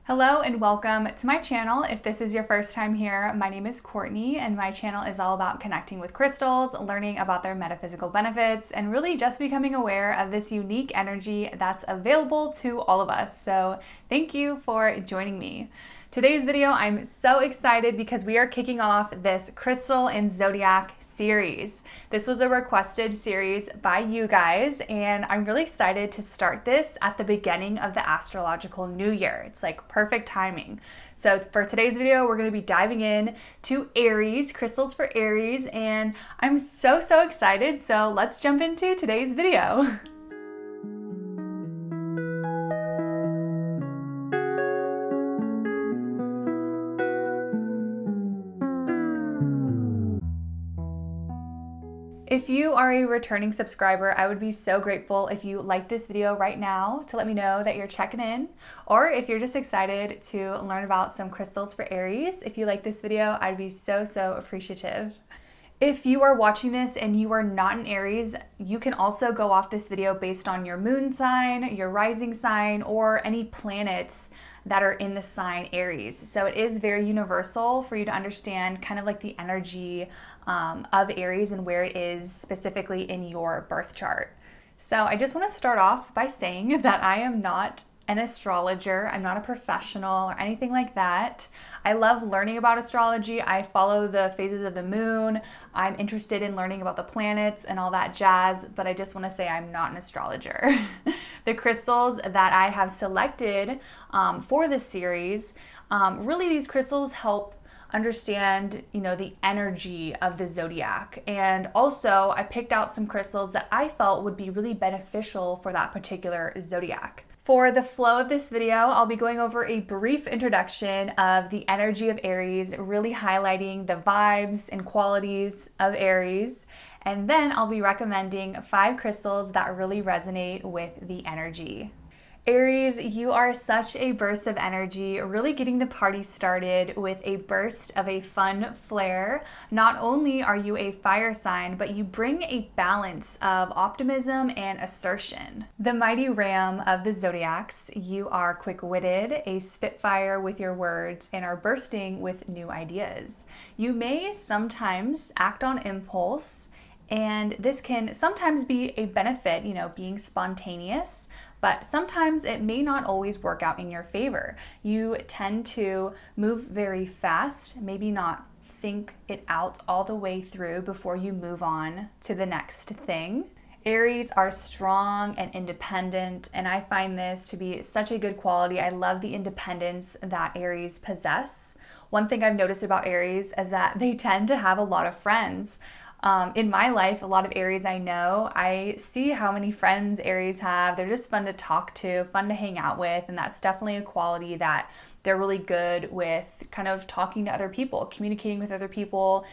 Hello and welcome to my channel. If this is your first time here, my name is Courtney and my channel is all about connecting with crystals, learning about their metaphysical benefits, and really just becoming aware of this unique energy that's available to all of us. So thank you for joining me. Today's video, I'm so excited because we are kicking off this Crystal and Zodiac series. This was a requested series by you guys, and I'm really excited to start this at the beginning of the astrological new year. It's like perfect timing. So for today's video, we're going to be diving in to Aries, crystals for Aries, and I'm so excited. So let's jump into today's video. If you are a returning subscriber, I would be so grateful if you like this video right now to let me know that you're checking in, or if you're just excited to learn about some crystals for Aries. If you like this video, I'd be so appreciative. If you are watching this and you are not an Aries, you can also go off this video based on your moon sign, your rising sign, or any planets that are in the sign Aries. So it is very universal for you to understand kind of like the energy of Aries and where it is specifically in your birth chart. So I just want to start off by saying that I am not an astrologer. I'm not a professional or anything like that. I love learning about astrology. I follow the phases of the moon. I'm interested in learning about the planets and all that jazz, but I just want to say I'm not an astrologer. The crystals that I have selected for this series, really these crystals help understand, the energy of the zodiac. And also I picked out some crystals that I felt would be really beneficial for that particular zodiac. For the flow of this video, I'll be going over a brief introduction of the energy of Aries, really highlighting the vibes and qualities of Aries. And then I'll be recommending 5 crystals that really resonate with the energy. Aries, you are such a burst of energy, really getting the party started with a burst of a fun flair. Not only are you a fire sign, but you bring a balance of optimism and assertion. The mighty ram of the zodiacs, you are quick-witted, a spitfire with your words, and are bursting with new ideas. You may sometimes act on impulse, and this can sometimes be a benefit, being spontaneous, but sometimes it may not always work out in your favor. You tend to move very fast, maybe not think it out all the way through before you move on to the next thing. Aries are strong and independent, and I find this to be such a good quality. I love the independence that Aries possess. One thing I've noticed about Aries is that they tend to have a lot of friends. In my life, a lot of Aries I know, I see how many friends Aries have. They're just fun to talk to, fun to hang out with, and that's definitely a quality that they're really good with, kind of talking to other people, communicating with other people,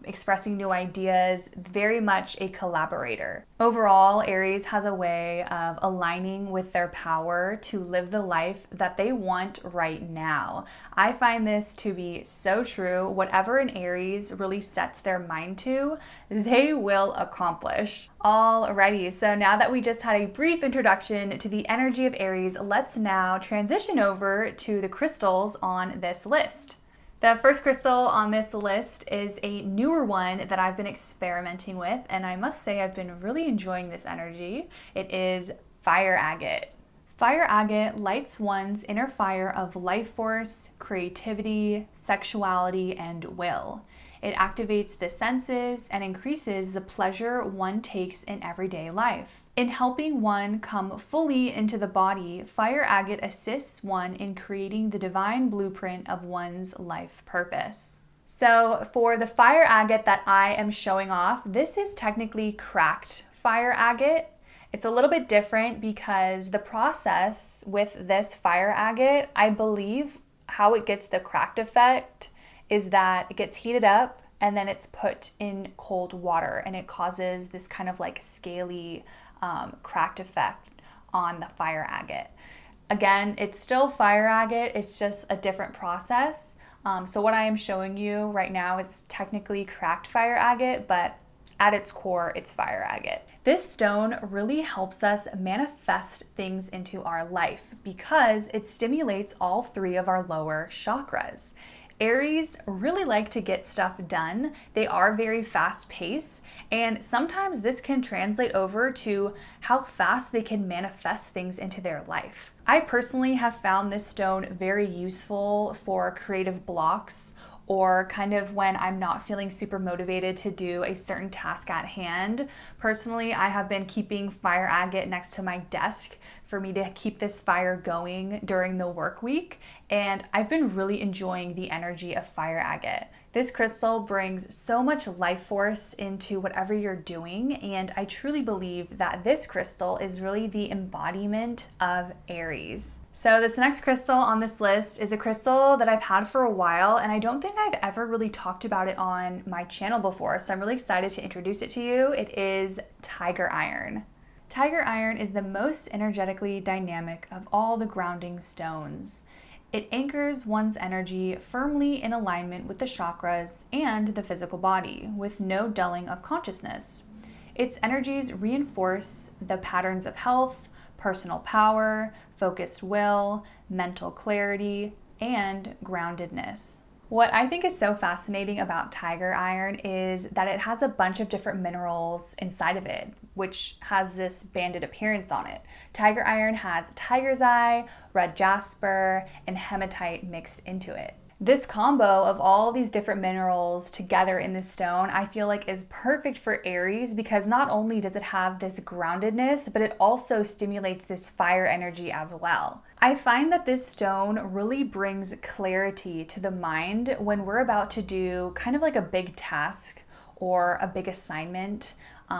expressing new ideas, very much a collaborator. Overall, Aries has a way of aligning with their power to live the life that they want right now. I find this to be so true. Whatever an Aries really sets their mind to, they will accomplish. Alrighty, so now that we just had a brief introduction to the energy of Aries, let's now transition over to the crystals on this list. The first crystal on this list is a newer one that I've been experimenting with, and I must say I've been really enjoying this energy. It is fire agate. Fire agate lights one's inner fire of life force, creativity, sexuality, and will. It activates the senses and increases the pleasure one takes in everyday life. In helping one come fully into the body, fire agate assists one in creating the divine blueprint of one's life purpose. So for the fire agate that I am showing off, this is technically cracked fire agate. It's a little bit different because the process with this fire agate, I believe how it gets the cracked effect is that it gets heated up and then it's put in cold water, and it causes this kind of like scaly cracked effect on the fire agate. Again, it's still fire agate, it's just a different process. So what I am showing you right now is technically cracked fire agate, but At its core, it's fire agate. This stone really helps us manifest things into our life because it stimulates all 3 of our lower chakras. Aries really like to get stuff done. They are very fast paced, and sometimes this can translate over to how fast they can manifest things into their life. I personally have found this stone very useful for creative blocks, or kind of when I'm not feeling super motivated to do a certain task at hand. Personally, I have been keeping fire agate next to my desk for me to keep this fire going during the work week, and I've been really enjoying the energy of fire agate. This crystal brings so much life force into whatever you're doing, and I truly believe that this crystal is really the embodiment of Aries. So this next crystal on this list is a crystal that I've had for a while, and I don't think I've ever really talked about it on my channel before, so I'm really excited to introduce it to you. It is tiger iron. Tiger iron is the most energetically dynamic of all the grounding stones. It anchors one's energy firmly in alignment with the chakras and the physical body, with no dulling of consciousness. Its energies reinforce the patterns of health, personal power, focused will, mental clarity, and groundedness. What I think is so fascinating about tiger iron is that it has a bunch of different minerals inside of it, which has this banded appearance on it. Tiger iron has tiger's eye, red jasper, and hematite mixed into it. This combo of all these different minerals together in this stone, I feel like is perfect for Aries because not only does it have this groundedness, but it also stimulates this fire energy as well. I find that this stone really brings clarity to the mind when we're about to do kind of like a big task or a big assignment.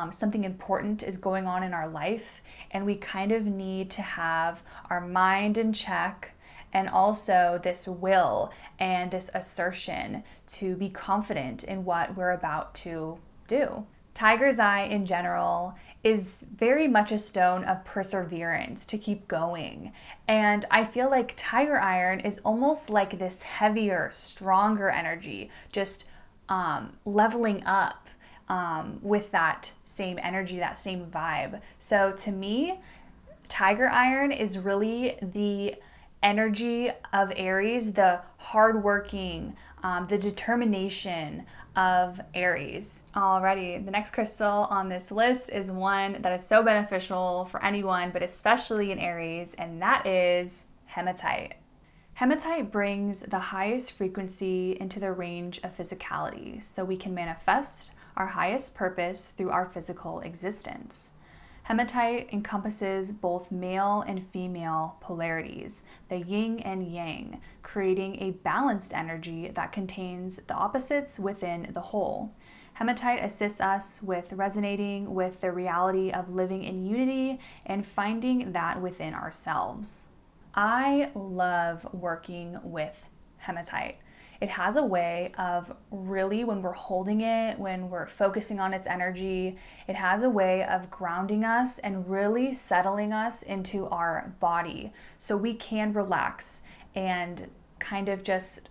Something important is going on in our life, and we kind of need to have our mind in check, and also this will and this assertion to be confident in what we're about to do. Tiger's eye in general is very much a stone of perseverance to keep going. And I feel like tiger iron is almost like this heavier, stronger energy, just leveling up with that same energy, that same vibe. So to me, tiger iron is really the energy of Aries, the hardworking, the determination of Aries. Alrighty, the next crystal on this list is one that is so beneficial for anyone, but especially in Aries, and that is hematite. Hematite brings the highest frequency into the range of physicality, so we can manifest our highest purpose through our physical existence. Hematite encompasses both male and female polarities, the yin and yang, creating a balanced energy that contains the opposites within the whole. Hematite assists us with resonating with the reality of living in unity and finding that within ourselves. I love working with hematite. It has a way of really, when we're holding it, when we're focusing on its energy, it has a way of grounding us and really settling us into our body so we can relax and kind of just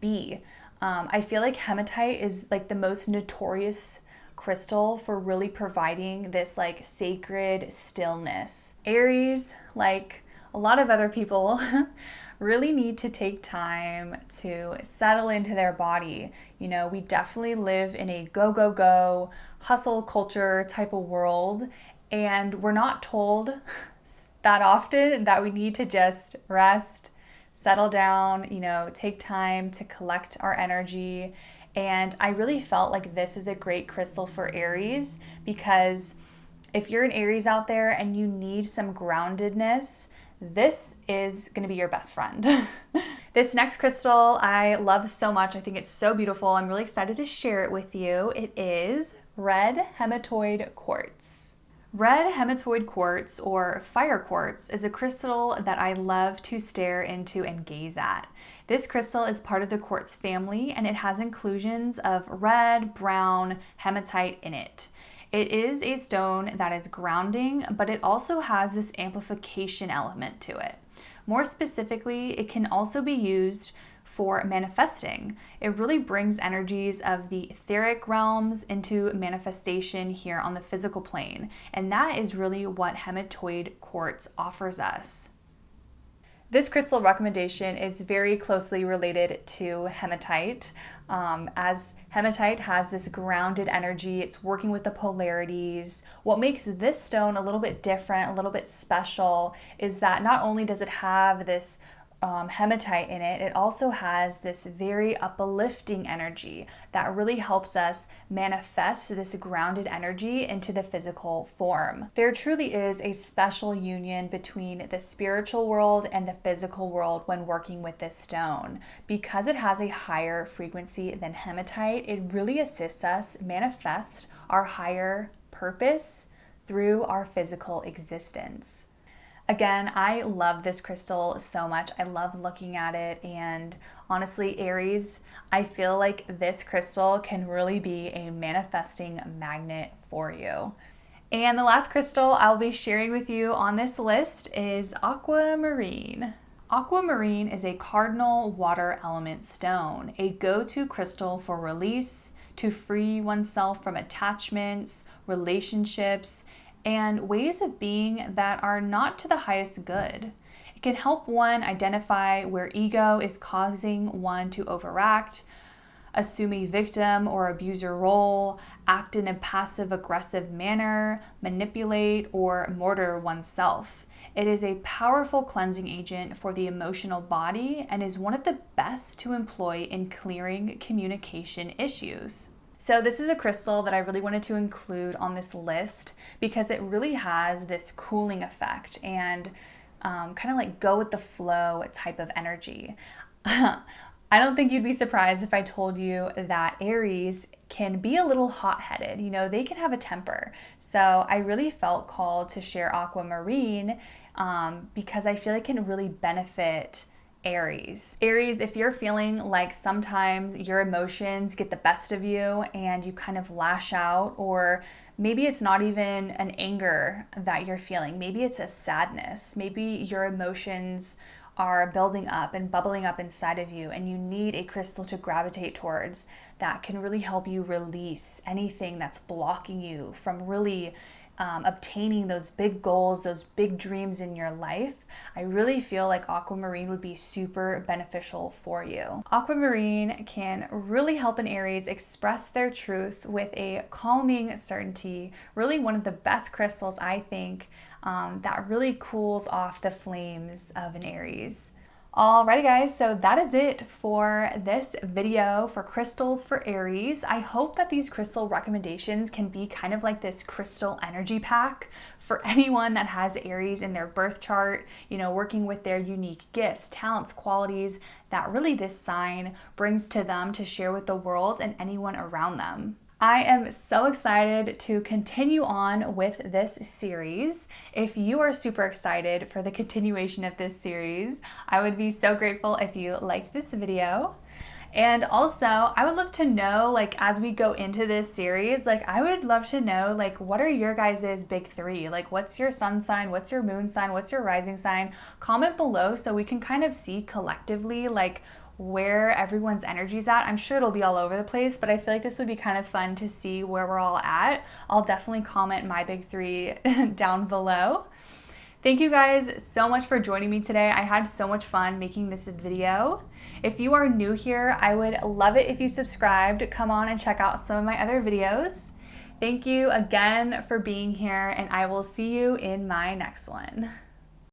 be. I feel like hematite is like the most notorious crystal for really providing this like sacred stillness. Aries, like a lot of other people, really need to take time to settle into their body. You know, we definitely live in a go, go, go, hustle culture type of world, and we're not told that often that we need to just rest, settle down, you know, take time to collect our energy. And I really felt like this is a great crystal for Aries because if you're an Aries out there and you need some groundedness, this is going to be your best friend. This next crystal I love so much. I think it's so beautiful. I'm really excited to share it with you. It is red hematoid quartz. Red hematoid quartz, or fire quartz, is a crystal that I love to stare into and gaze at. This crystal is part of the quartz family, and it has inclusions of red, brown, hematite in it. It is a stone that is grounding, but it also has this amplification element to it. More specifically, it can also be used for manifesting. It really brings energies of the etheric realms into manifestation here on the physical plane. And that is really what hematoid quartz offers us. This crystal recommendation is very closely related to hematite. As hematite has this grounded energy, it's working with the polarities. What makes this stone a little bit different, a little bit special, is that not only does it have this hematite in it, it also has this very uplifting energy that really helps us manifest this grounded energy into the physical form. There truly is a special union between the spiritual world and the physical world when working with this stone. Because it has a higher frequency than hematite, it really assists us manifest our higher purpose through our physical existence. Again, I love this crystal so much. I love looking at it, and honestly, Aries, I feel like this crystal can really be a manifesting magnet for you. And the last crystal I'll be sharing with you on this list is aquamarine. Aquamarine is a cardinal water element stone, a go-to crystal for release, to free oneself from attachments, relationships, and ways of being that are not to the highest good. It can help one identify where ego is causing one to overact, assume a victim or abuser role, act in a passive-aggressive manner, manipulate, or murder oneself. It is a powerful cleansing agent for the emotional body and is one of the best to employ in clearing communication issues. So this is a crystal that I really wanted to include on this list because it really has this cooling effect and kind of like go with the flow type of energy. I don't think you'd be surprised if I told you that Aries can be a little hot-headed. You know, they can have a temper. So I really felt called to share aquamarine because I feel it can really benefit Aries. Aries, if you're feeling like sometimes your emotions get the best of you and you kind of lash out, or maybe it's not even an anger that you're feeling, maybe it's a sadness, maybe your emotions are building up and bubbling up inside of you and you need a crystal to gravitate towards that can really help you release anything that's blocking you from really obtaining those big goals, those big dreams in your life, I really feel like aquamarine would be super beneficial for you. Aquamarine can really help an Aries express their truth with a calming certainty, really one of the best crystals I think that really cools off the flames of an Aries. Alrighty guys, so that is it for this video for crystals for Aries. I hope that these crystal recommendations can be kind of like this crystal energy pack for anyone that has Aries in their birth chart, you know, working with their unique gifts, talents, qualities that really this sign brings to them to share with the world and anyone around them. I am so excited to continue on with this series. If you are super excited for the continuation of this series, I would be so grateful if you liked this video. And also, I would love to know, like, as we go into this series, like, I would love to know, like, what are your guys' big three? Like, what's your sun sign? What's your moon sign? What's your rising sign? Comment below so we can kind of see collectively, like, where everyone's energy's at. I'm sure it'll be all over the place, but I feel like this would be kind of fun to see where we're all at. I'll definitely comment my big three down below. Thank you guys so much for joining me today. I had so much fun making this video. If you are new here, I would love it if you subscribed. Come on and check out some of my other videos. Thank you again for being here, and I will see you in my next one.